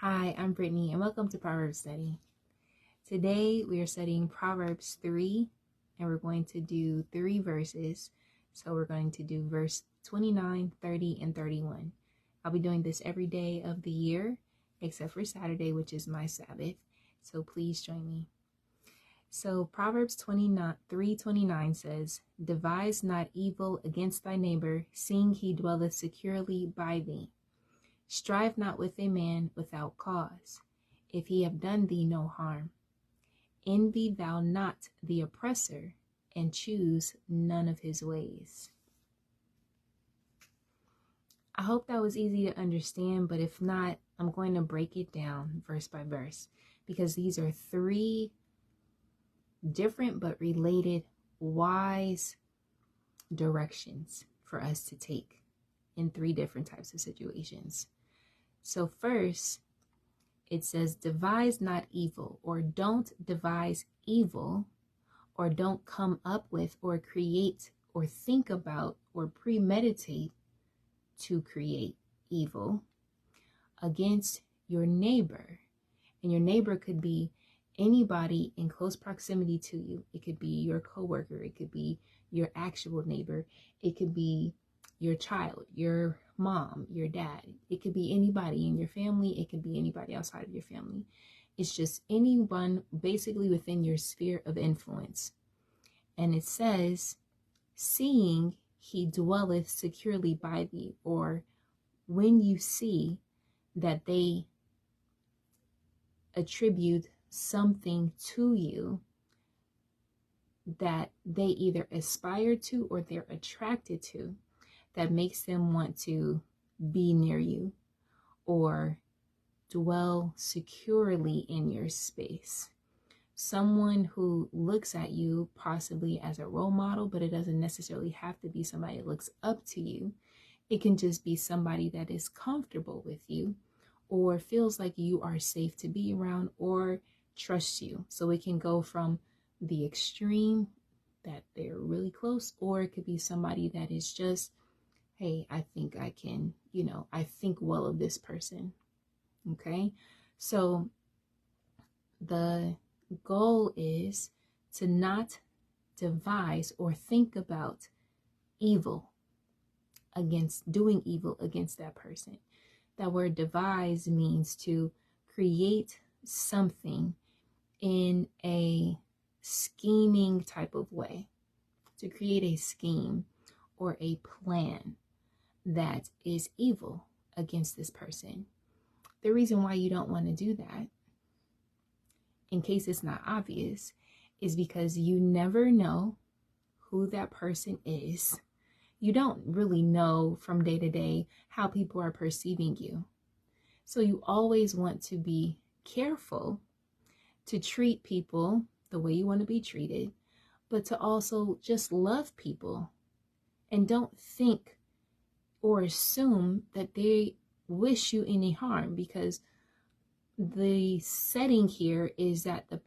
Hi, I'm Brittany, and welcome to Proverbs Study. Today we are studying Proverbs 3, and we're going to do 3 verses. So we're going to do verse 29, 30, and 31. I'll be doing this every day of the year, except for Saturday, which is my Sabbath. So please join me. So Proverbs 3:29 says, "Devise not evil against thy neighbor, seeing he dwelleth securely by thee. Strive not with a man without cause, if he have done thee no harm. Envy thou not the oppressor, and choose none of his ways." I hope that was easy to understand, but if not, I'm going to break it down verse by verse, because these are 3 different but related wise directions for us to take in 3 different types of situations. So first, it says, devise not evil, or don't devise evil, or don't come up with, or create, or think about, or premeditate to create evil against your neighbor. And your neighbor could be anybody in close proximity to you. It could be your coworker. It could be your actual neighbor. It could be your child, your mom, your dad. It could be anybody in your family. It could be anybody outside of your family. It's just anyone basically within your sphere of influence. And it says, seeing he dwelleth securely by thee, or when you see that they attribute something to you that they either aspire to or they're attracted to, that makes them want to be near you or dwell securely in your space. Someone who looks at you possibly as a role model, but it doesn't necessarily have to be somebody that looks up to you. It can just be somebody that is comfortable with you or feels like you are safe to be around or trusts you. So it can go from the extreme that they're really close, or it could be somebody that is just, hey, I think I can, I think well of this person. Okay. So the goal is to not devise or think about doing evil against that person. That word devise means to create something in a scheming type of way, to create a scheme or a plan that is evil against this person. The reason why you don't want to do that, in case it's not obvious, is because you never know who that person is. You don't really know from day to day how people are perceiving you. So you always want to be careful to treat people the way you want to be treated, but to also just love people and don't think or assume that they wish you any harm, because the setting here is that the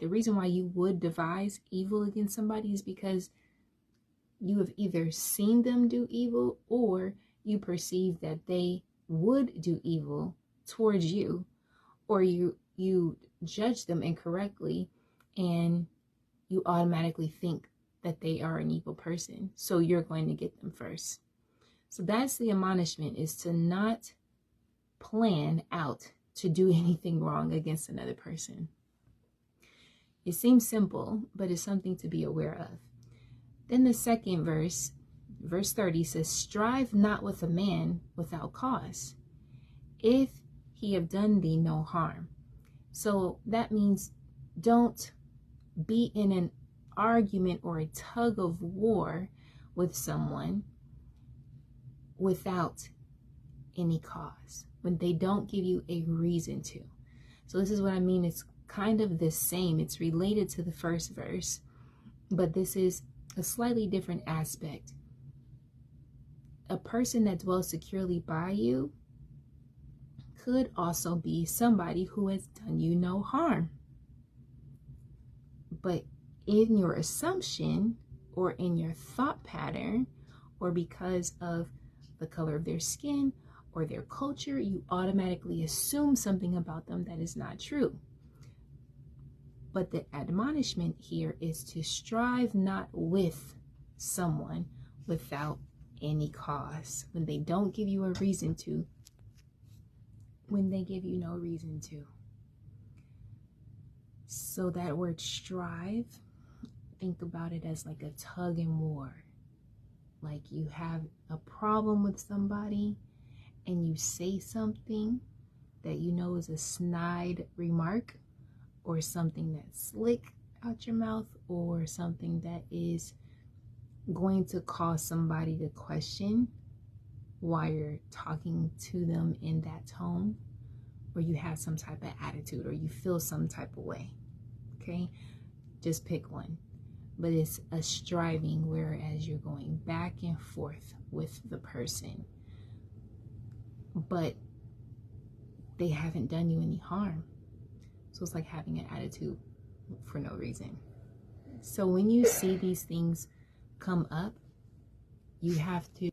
reason why you would devise evil against somebody is because you have either seen them do evil or you perceive that they would do evil towards you, or you judge them incorrectly and you automatically think that they are an evil person. So you're going to get them first. So that's the admonishment, is to not plan out to do anything wrong against another person. It seems simple, but it's something to be aware of. Then the second verse 30 says, "Strive not with a man without cause, if he have done thee no harm." So that means don't be in an argument or a tug of war with someone without any cause, when they don't give you a reason to. So this is what I mean. It's kind of the same. It's related to the first verse, but this is a slightly different aspect. A person that dwells securely by you could also be somebody who has done you no harm. But in your assumption or in your thought pattern, or because of the color of their skin or their culture, you automatically assume something about them that is not true. But the admonishment here is to strive not with someone without any cause. When they don't give you a reason to, when they give you no reason to. So that word strive, think about it as like a tug and war. Like you have a problem with somebody and you say something that you know is a snide remark, or something that's slick out your mouth, or something that is going to cause somebody to question why you're talking to them in that tone, or you have some type of attitude, or you feel some type of way. Okay, just pick one. But it's a striving, whereas you're going back and forth with the person, but they haven't done you any harm. So it's like having an attitude for no reason. So when you see these things come up, you have to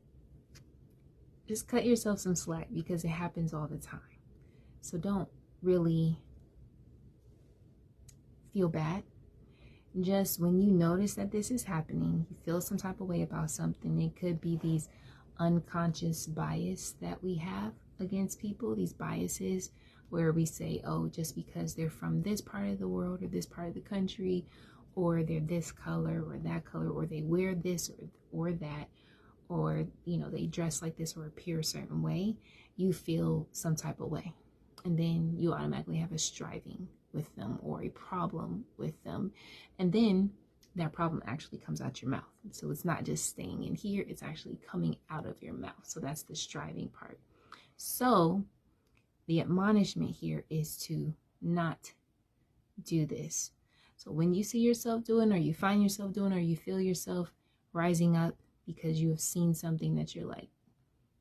just cut yourself some slack, because it happens all the time. So don't really feel bad. Just when you notice that this is happening, you feel some type of way about something. It could be these unconscious bias that we have against people, these biases where we say, oh, just because they're from this part of the world or this part of the country, or they're this color or that color, or they wear this or that, or, you know, they dress like this or appear a certain way, you feel some type of way. And then you automatically have a striving with them or a problem with them. And then that problem actually comes out your mouth. So it's not just staying in here, it's actually coming out of your mouth. So that's the striving part. So the admonishment here is to not do this. So when you see yourself doing, or you find yourself doing, or you feel yourself rising up because you have seen something that you're like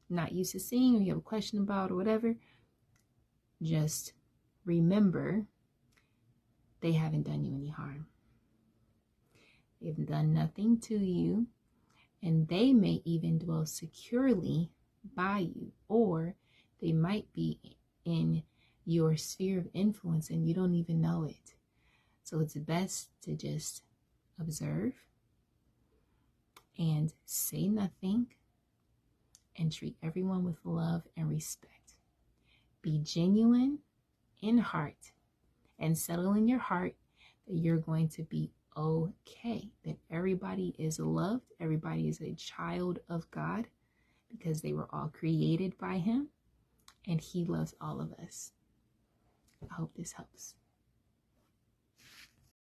not used to seeing, or you have a question about, or whatever, just remember they haven't done you any harm. They've done nothing to you, and they may even dwell securely by you, or they might be in your sphere of influence and you don't even know it. So it's best to just observe and say nothing, and treat everyone with love and respect. Be genuine in heart, and settle in your heart that you're going to be okay, that everybody is loved, everybody is a child of God, because they were all created by Him, and He loves all of us. I hope this helps.